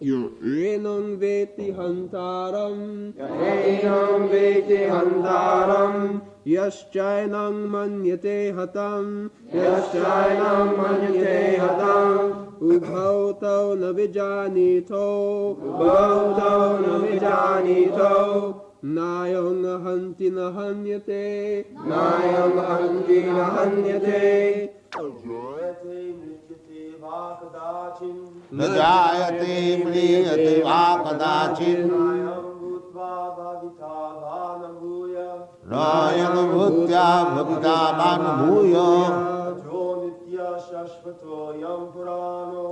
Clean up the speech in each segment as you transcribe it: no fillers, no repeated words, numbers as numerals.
Enam veti hantaram, Enam veti hantaram, yaschainam manyate hatam, yaschainam manyate hatam, ubhautau na vijanito, ubhautau na vijanito, nayang hanti na hanyate, nayam hanti na hanyate. न जायते म्रियते वा कदाचित् नायं भूत्या भवितावानुभूय अजो नित्यशाश्वतोऽयं पुराणो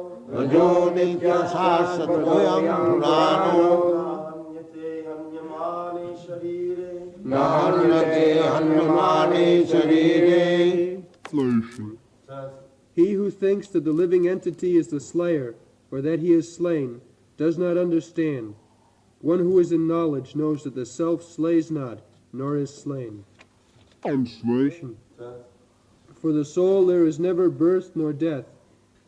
न हन्यते हन्यमाने शरीरे. He who thinks that the living entity is the slayer, or that he is slain, does not understand. One who is in knowledge knows that the self slays not, nor is slain. Translation. For the soul there is never birth nor death,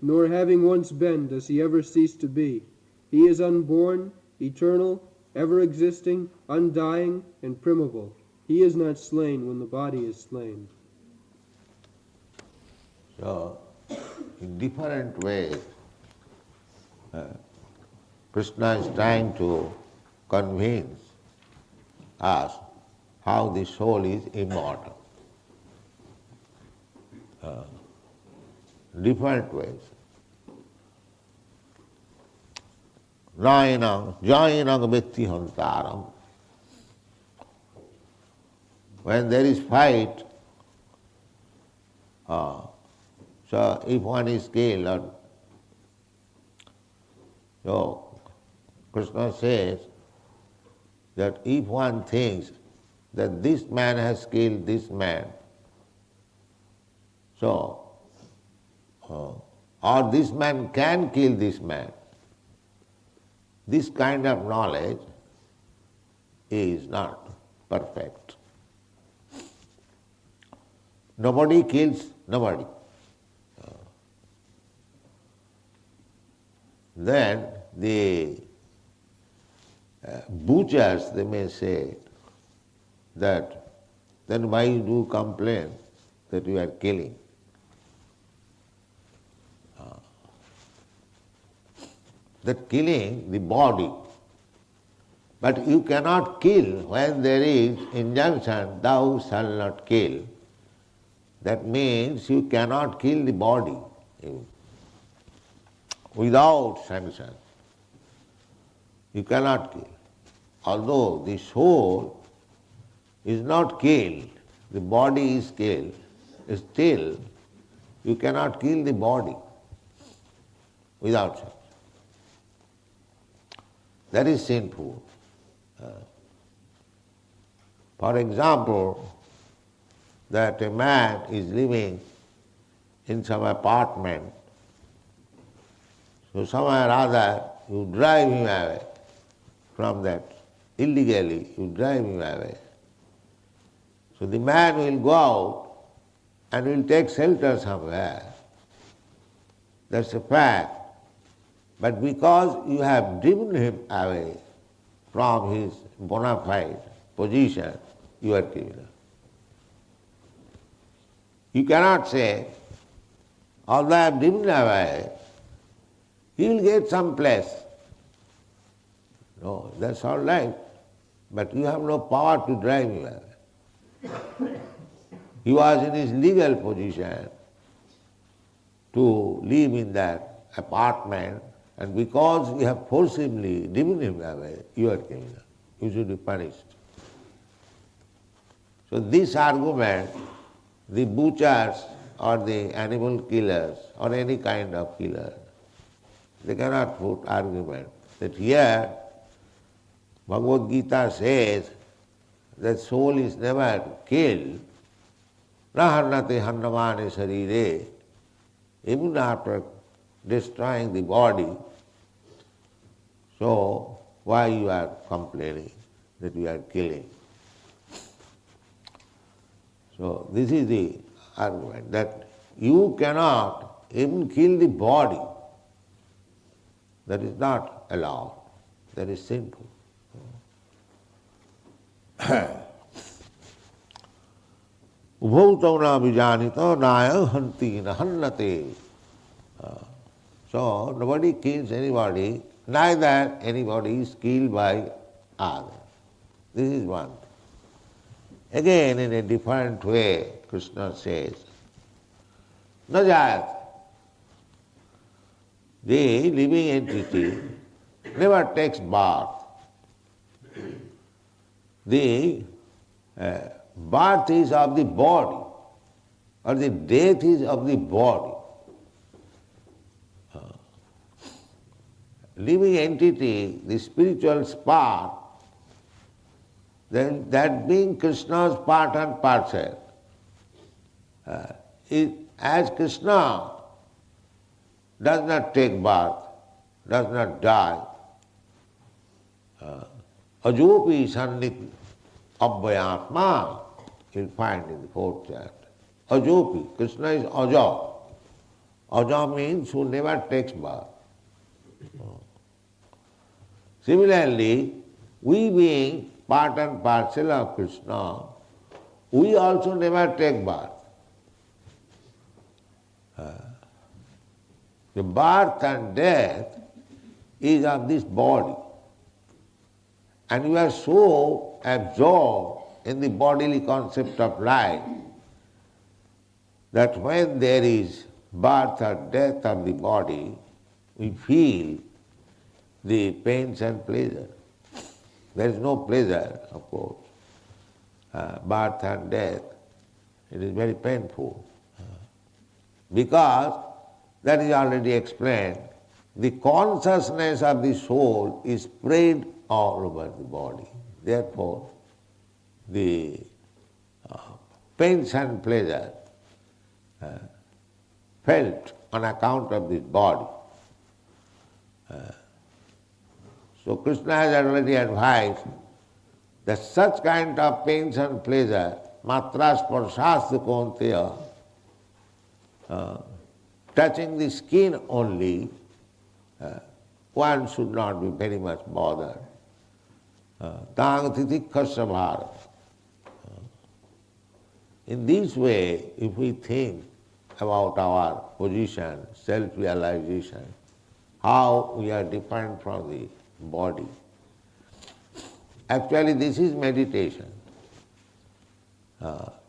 nor having once been does he ever cease to be. He is unborn, eternal, ever existing, undying, and primeval. He is not slain when the body is slain. So, in different ways, Krishna is trying to convince us how the soul is immortal. Different ways. Nainam, jainam vetti hantaram. When there is fight, so if one is killed, so Krishna says that if one thinks that this man has killed this man, so or this man can kill this man, this kind of knowledge is not perfect. Nobody kills nobody. Then the butchers, they may say that, then why you do complain that you are killing? That killing the body, but you cannot kill when there is injunction, thou shalt not kill. That means you cannot kill the body without sanction. You cannot kill. Although the soul is not killed, the body is killed, still you cannot kill the body without sanction. That is sinful. For example, that a man is living in some apartment, so somehow or other you drive him away from that, illegally you drive him away. So the man will go out and will take shelter somewhere. That's a fact. But because you have driven him away from his bona fide position, you are criminal. You cannot say, although I have driven him away, he will get some place. No, that's all right. But you have no power to drive him away. He was in his legal position to live in that apartment, and because you have forcibly driven him away, you are criminal. You should be punished. So this argument, the butchers or the animal killers or any kind of killer, they cannot put argument that here Bhagwat Gita says that soul is never killed, na harnate hannamane sharire, even after destroying the body. So why you are complaining that you are killing? So this is the argument, that you cannot even kill the body. That is not allowed. That is sinful. Ubhautau na vijanito naya hanti na hannate. So nobody kills anybody, neither anybody is killed by others. This is one. Again, in a different way, Krishna says, na jayat. The living entity never takes birth. The birth is of the body, or the death is of the body. Living entity, the spiritual spark, then that being Krishna's part and parcel, as Krishna does not take birth, does not die, ajopi sannit abhyatma, you'll find in the fourth chapter. Ajopi, Krishna is aja. Aja means who never takes birth. Similarly, we being part and parcel of Krishna, we also never take birth. The birth and death is of this body. And we are so absorbed in the bodily concept of life that when there is birth or death of the body, we feel the pains and pleasure. There is no pleasure, of course. Birth and death, it is very painful. Because, that is already explained, the consciousness of the soul is spread all over the body. Therefore, the pains and pleasure felt on account of this body. So Krishna has already advised that such kind of pains and pleasure, matras parshastha konteya, touching the skin only, one should not be very much bothered. Tang titikkhasya bhara. In this way, if we think about our position, self-realization, how we are different from the body. Actually, this is meditation.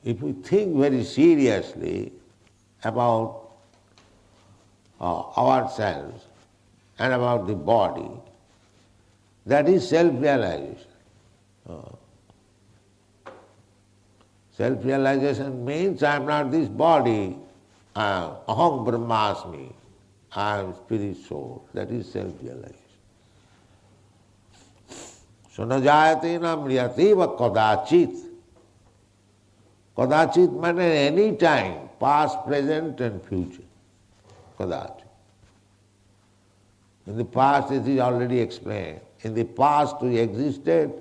If we think very seriously about ourselves and about the body, that is self-realization. Self-realization means I am not this body, aham brahmasmi, I am spirit soul. That is self-realization. So na jayate na mriyate va kadachit. Kadachit means any time, past, present and future. Kadachit. In the past it is already explained. In the past we existed,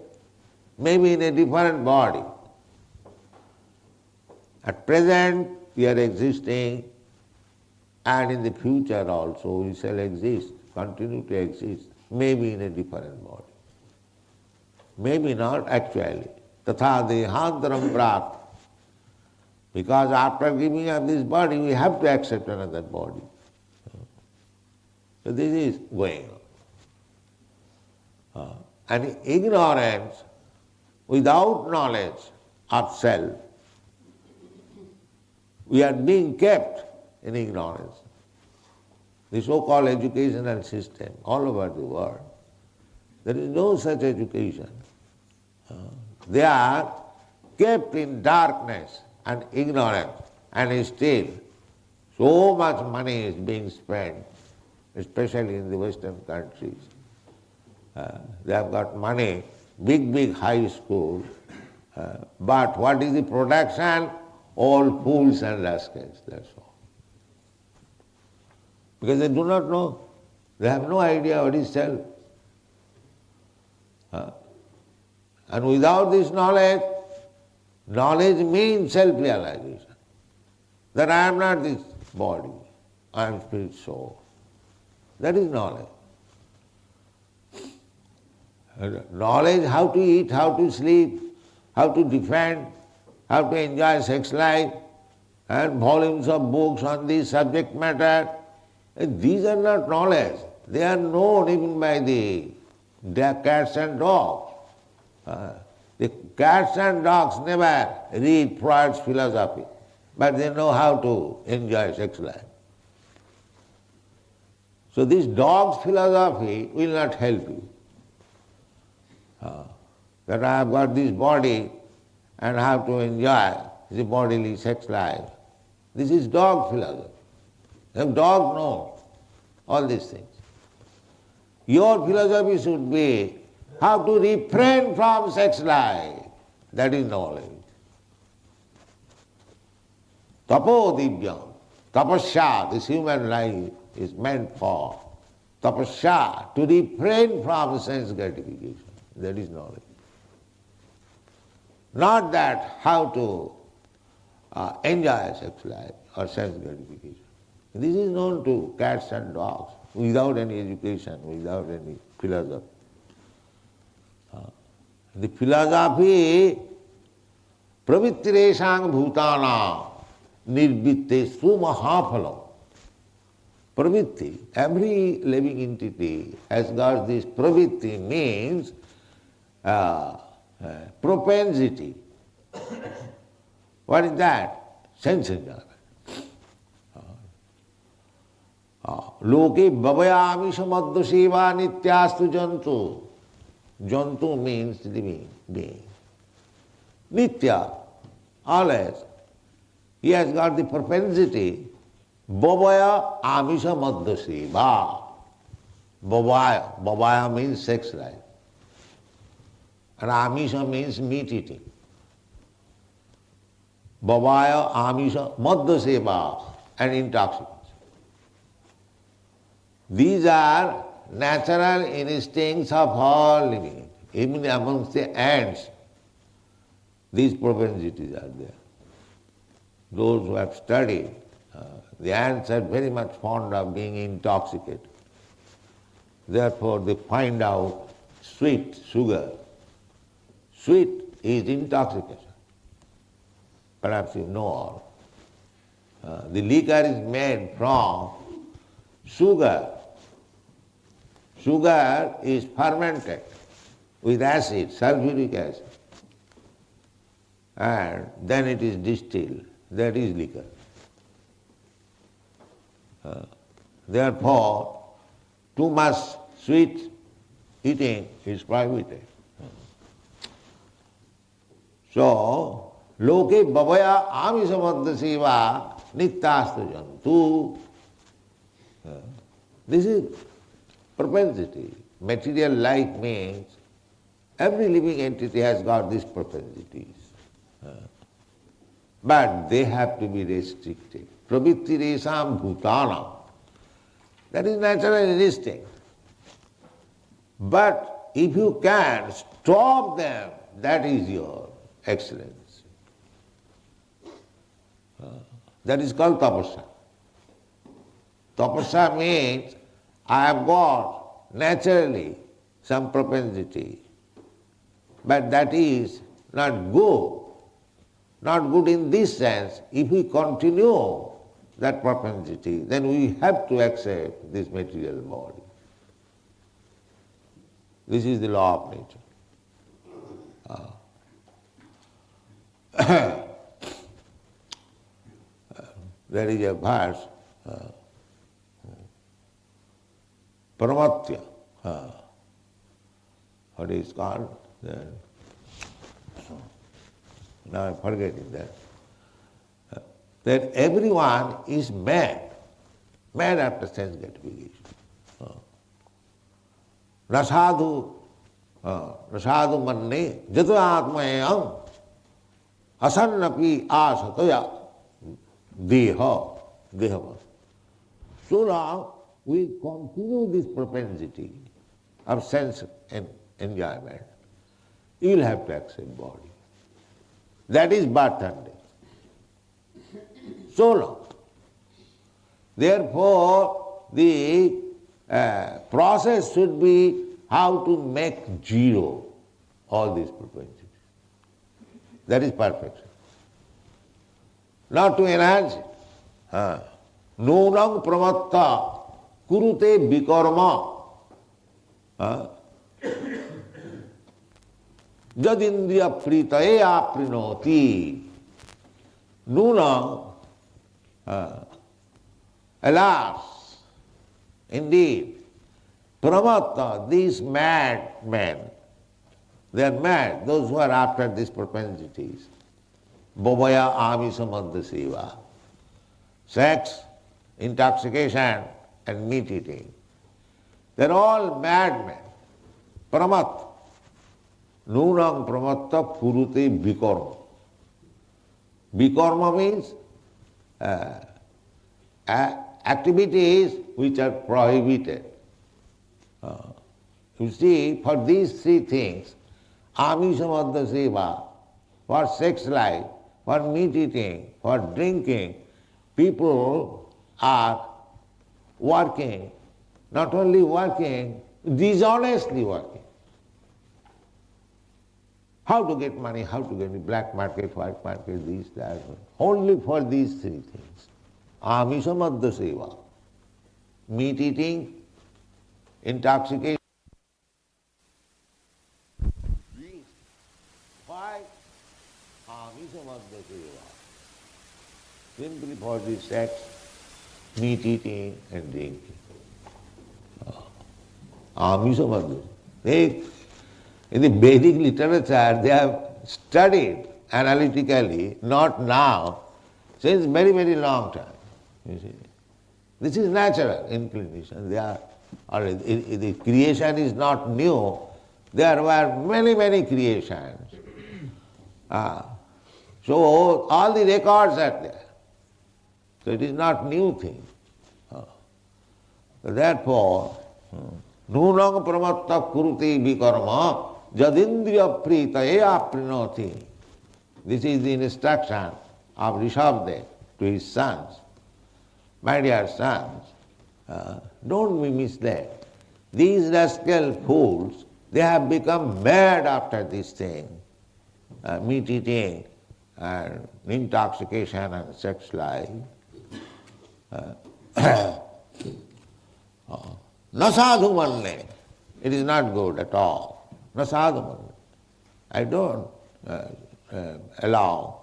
maybe in a different body. At present we are existing, and in the future also we shall exist, continue to exist, maybe in a different body. Maybe not actually. Tatha dehantaram prat. Because after giving up this body, we have to accept another body. So this is going on. And ignorance, without knowledge of self, we are being kept in ignorance. The so-called educational system all over the world, there is no such education. They are kept in darkness and ignorance, and still so much money is being spent, especially in the Western countries. They have got money, big high schools, but what is the production? All fools and rascals, that's all. Because they do not know. They have no idea what is self. And without this knowledge, knowledge means self-realization. That I am not this body, I am spirit soul. That is knowledge. Knowledge how to eat, how to sleep, how to defend, how to enjoy sex life, and volumes of books on this subject matter. These are not knowledge. They are known even by the cats and dogs. The cats and dogs never read Freud's philosophy, but they know how to enjoy sex life. So this dog's philosophy will not help you. That I have got this body and I have to enjoy the bodily sex life. This is dog philosophy. The dog knows all these things. Your philosophy should be how to refrain from sex life. That is knowledge. Tapo divyam. Tapasya, this human life is meant for tapasya, to refrain from sense gratification. That is knowledge. Not that how to enjoy sex life or sense gratification. This is known to cats and dogs without any education, without any philosophy. The philosophy, pravittireshang bhutana nirvitte sumahaphalam. Pravitti, every living entity has got this pravitti, means propensity. What is that? Sense enjoyment. Loke bhavayami samadha seva nityastu jantu. Jantu means living being. Nitya, always, he has got the propensity. Bhavaya amisha madhya seva. Bhavaya means sex life. And amisha means meat eating. Bhavaya amisha madhya seva and intoxicants. These are natural instincts of all living. Even amongst the ants, these propensities are there. Those who have studied, the ants are very much fond of being intoxicated. Therefore they find out sweet, sugar. Sweet is intoxication. Perhaps you know all. The liquor is made from sugar. Sugar is fermented with acid, sulfuric acid, and then it is distilled. That is liquor. Therefore, too much sweet eating is prohibited. So, loke bhavaya amisa madhya seva nityastu jantu. This is propensity. Material life means every living entity has got these propensities. But they have to be restricted. Pravittiresham bhutana. That is natural instinct. But if you can stop them, that is your excellence. That is called tapasya. Tapasya means I have got naturally some propensity, but that is not good. Not good in this sense. If we continue that propensity, then we have to accept this material body. This is the law of nature. There is a verse, Paramatya, what is called? Now I'm forgetting that. That everyone is mad after sense gratification. Rasadu manne jato atmayam asannapi asataya deha. So long we continue this propensity of sense and enjoyment, you will have to accept body. That is birth and death. So long. Therefore, the process should be how to make zero all these propensities. That is perfection. Not to enhance it. Nunam pramatta kurute vikarma. Jadindriya pritaye aprinoti. Nunam, alas, indeed, pramatta, these mad men, they are mad, those who are after these propensities. Bhavaya amisamadha seva. Sex, intoxication, and meat eating. They are all madmen. Pramat. Nunam pramatta purute vikarma. Vikarma means activities which are prohibited. You see, for these three things, amisamadha seva, for sex life, for meat eating, for drinking, people are working, not only working, dishonestly working. How to get money, how to get black market, white market, this, that, only for these three things. Amisamadha seva, meat eating, intoxication. Why? Amisamadha seva. Simply for the sex, meat eating and drinking. Amisamadha. In the Vedic literature, they have studied analytically, not now, since very, very long time. You see, this is natural inclination. They are, the creation is not new. There were many, many creations. So all the records are there. So it is not new thing. Therefore, nunang pramatta kuruti vikarma jadindriya pritaye aprinoti. This is the instruction of Rishabdev to his sons. My dear sons, don't be misled. These rascal fools, they have become mad after this thing, meat eating and intoxication and sex life. Nasadhu manne. It is not good at all. Nasadhu manne. I don't allow.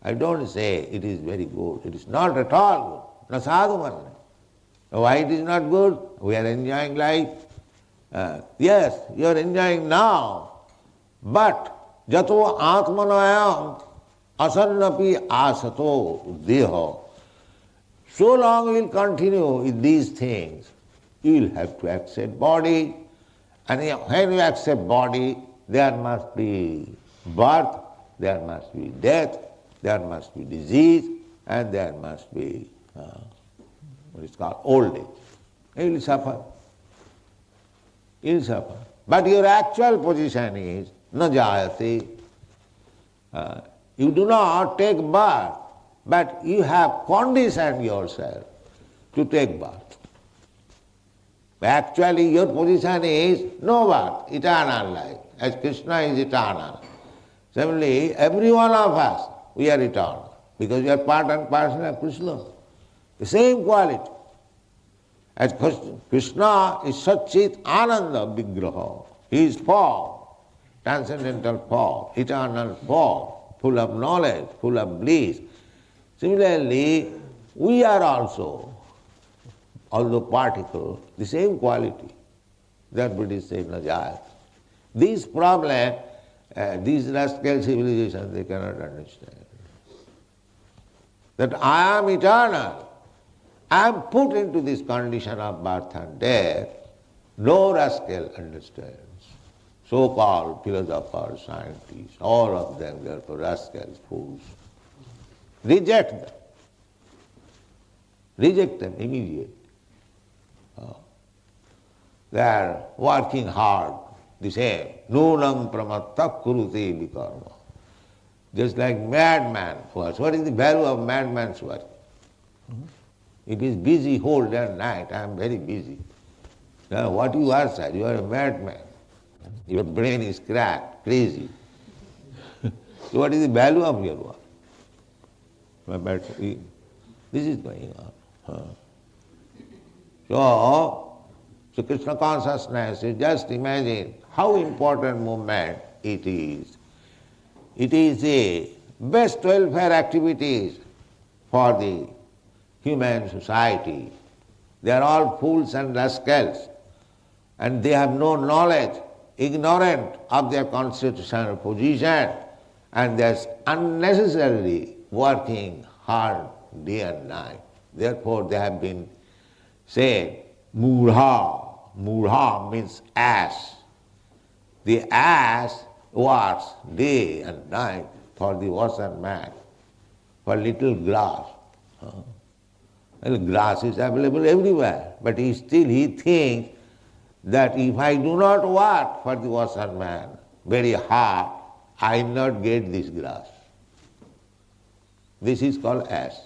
I don't say it is very good. It is not at all good. Nasadhu manne. Why it is not good? We are enjoying life. Yes, you are enjoying now. But jato atmanayam asannapi asato deho. So long we will continue with these things. You will have to accept body, and when you accept body, there must be birth, there must be death, there must be disease, and there must be what is called old age. You will suffer. You will suffer. But your actual position is na jayate. You do not take birth, but you have conditioned yourself to take birth. Actually, your position is no birth, eternal life, as Krishna is eternal. Similarly, every one of us, we are eternal, because we are part and parcel of Krishna. The same quality. As Krishna is Satchit Ananda Vigraha. He is form, transcendental form, eternal form, full of knowledge, full of bliss. Similarly, we are also, although particle, the same quality. That Buddhist said, Najat. These problems, these rascal civilizations, they cannot understand. That I am eternal. I am put into this condition of birth and death. No rascal understands. So-called philosophers, scientists, all of them, they are rascals, fools. Reject them. Reject them immediately. They are working hard, the same. Nunam pramatta kurute vikarma. Just like madman works. What is the value of madman's work? It is busy whole day and night. I am very busy. What you are, sir? You are a madman. Your brain is cracked, crazy. So what is the value of your work? But this is going on. So Krishna consciousness, you just imagine how important movement it is. It is the best welfare activities for the human society. They are all fools and rascals, and they have no knowledge, ignorant of their constitutional position, and they are unnecessarily working hard day and night. Therefore they have been said, Murha. Murha means ass. The ass works day and night for the washerman, for little grass. Well, grass is available everywhere, but he thinks that if I do not work for the washerman very hard, I will not get this grass. This is called ass.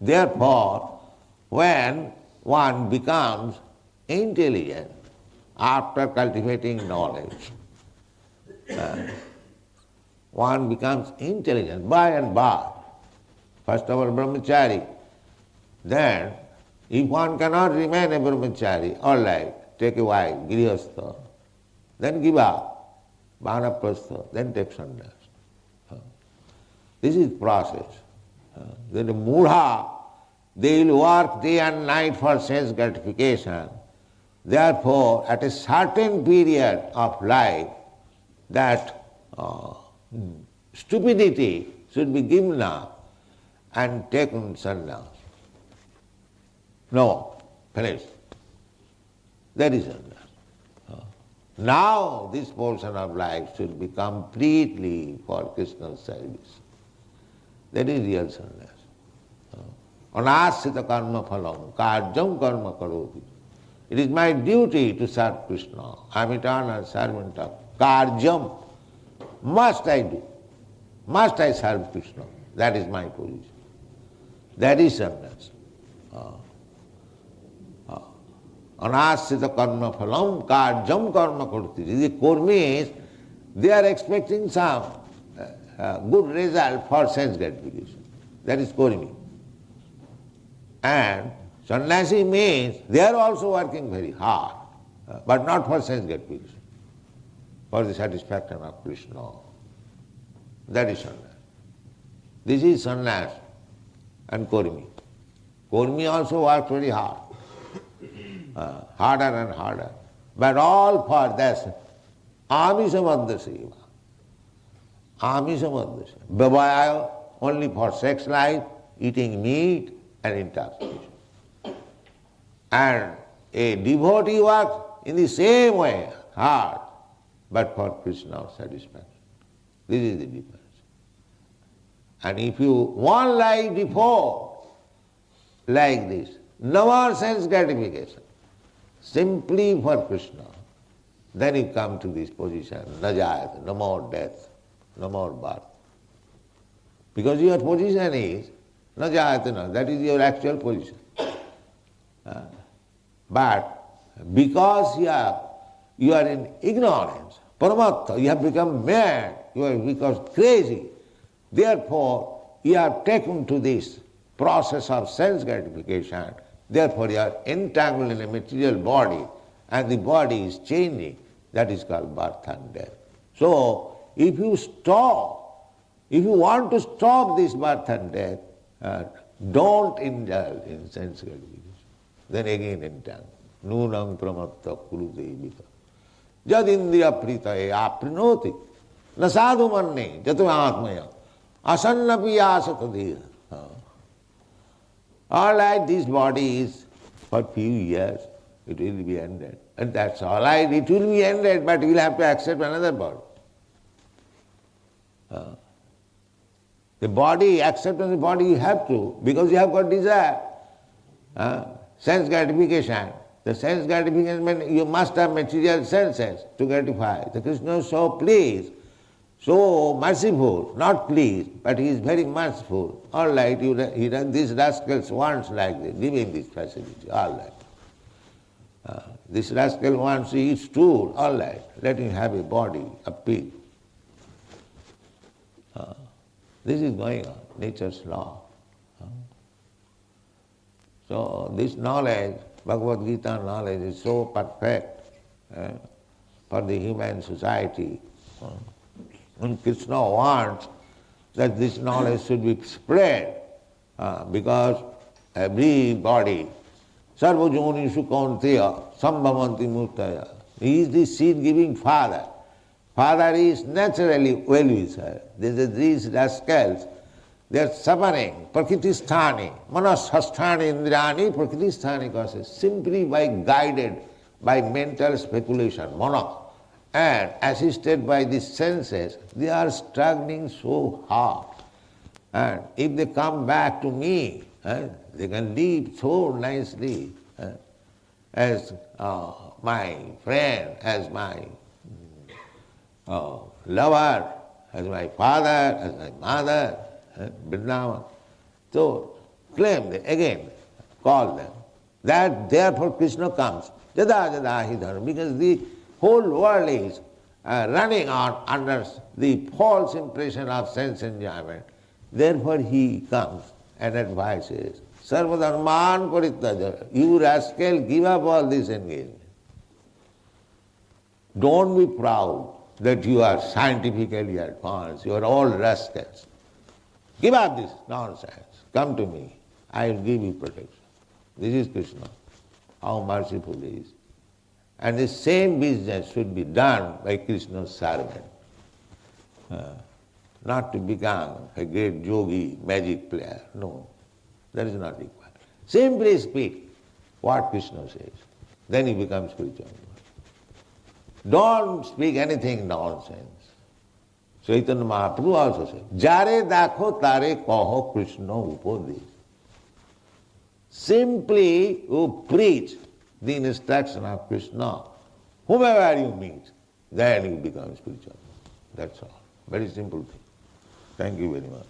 Therefore, when one becomes intelligent after cultivating knowledge, one becomes intelligent by and by. First of all, brahmachari. Then, if one cannot remain a brahmachari, all right, take a wife, grihastha, then give up, vanaprastha, then take sannyas. This is process. Then the mudha, they will work day and night for sense gratification. Therefore, at a certain period of life, that stupidity should be given up and taken sannyas. No, finished. That is sannyas. Now this portion of life should be completely for Krishna's service. That is real sannyas. Anasita karma phalam, karjam karma karoti. It is my duty to serve Krishna. I am eternal servant of karjam. Must I do. Must I serve Krishna. That is my position. That is sannyas. Anasita karma phalam, karjam karma karoti. The kurmis, they are expecting some good result for sense gratification. That is kurmi. And sannyasi means they are also working very hard, but not for sense gratification, for the satisfaction of Krishna. That is sannyas. This is sannyas and kurmi. Kurmi also works very hard, harder and harder, but all for this amishabandha seva. Amishabandha seva. Vivaya only for sex life, eating meat and intoxication. And a devotee works in the same way, hard, but for Krishna's satisfaction. This is the difference. And if you one life before, like this, no more sense gratification, simply for Krishna, then you come to this position, najayat, no more death, no more birth. Because your position is najayatana, that is your actual position. But because you are in ignorance, paramattha, you have become mad, you have become crazy, therefore you are taken to this process of sense gratification, therefore you are entangled in a material body and the body is changing, that is called birth and death. So if you want to stop this birth and death, don't indulge in sense gratification. Then again entangle. Nunam pramatta kurudevika. Jad indriya pritaye aprinoti. Nasadu manne jatu atmaya. Asanna piyasatadhiya. All right, this body is for few years, it will be ended. And that's all right, it will be ended, but you will have to accept another body. The body, acceptance of the body you have to, because you have got desire. Sense gratification. The sense gratification means you must have material senses to gratify. The Krishna is so pleased, so merciful, not pleased, but he is very merciful. All right, this rascal wants like this, give him this facility, all right. This rascal wants to eat stool, all right, let him have a body, a pig. This is going on, nature's law. So this knowledge, Bhagavad Gita knowledge is so perfect for the human society. And Krishna wants that this knowledge should be spread because everybody, sarva jonishu kaunteya sambhavanti murtaya. He is the seed-giving father. Father is naturally well-wisher. These rascals, they are suffering, prakritisthani, manashasthani indrani, prakritisthani causes, simply by guided by mental speculation, mana, and assisted by the senses, they are struggling so hard. And if they come back to me, they can live so nicely as my friend, as my lover, as my father, as my mother, Vrindavan. So claim them, again, call them. That therefore Krishna comes, jada jada hi dharma, because the whole world is running on under the false impression of sense enjoyment. Therefore he comes and advises, sarva dharman parityaja, you rascal, give up all this engagement. Don't be proud that you are scientifically advanced, you are all rascals. Give up this nonsense, come to me, I will give you protection. This is Krishna, how merciful he is. And the same business should be done by Krishna's servant. Not to become a great yogi, magic player, no, that is not required. Simply speak what Krishna says, then you become spiritual. Don't speak anything nonsense. Chaitanya Mahaprabhu also said, Jare dakho tare kaho Krishna upodesh. Simply you preach the instruction of Krishna. Whomever you meet, then you become spiritual. That's all. Very simple thing. Thank you very much.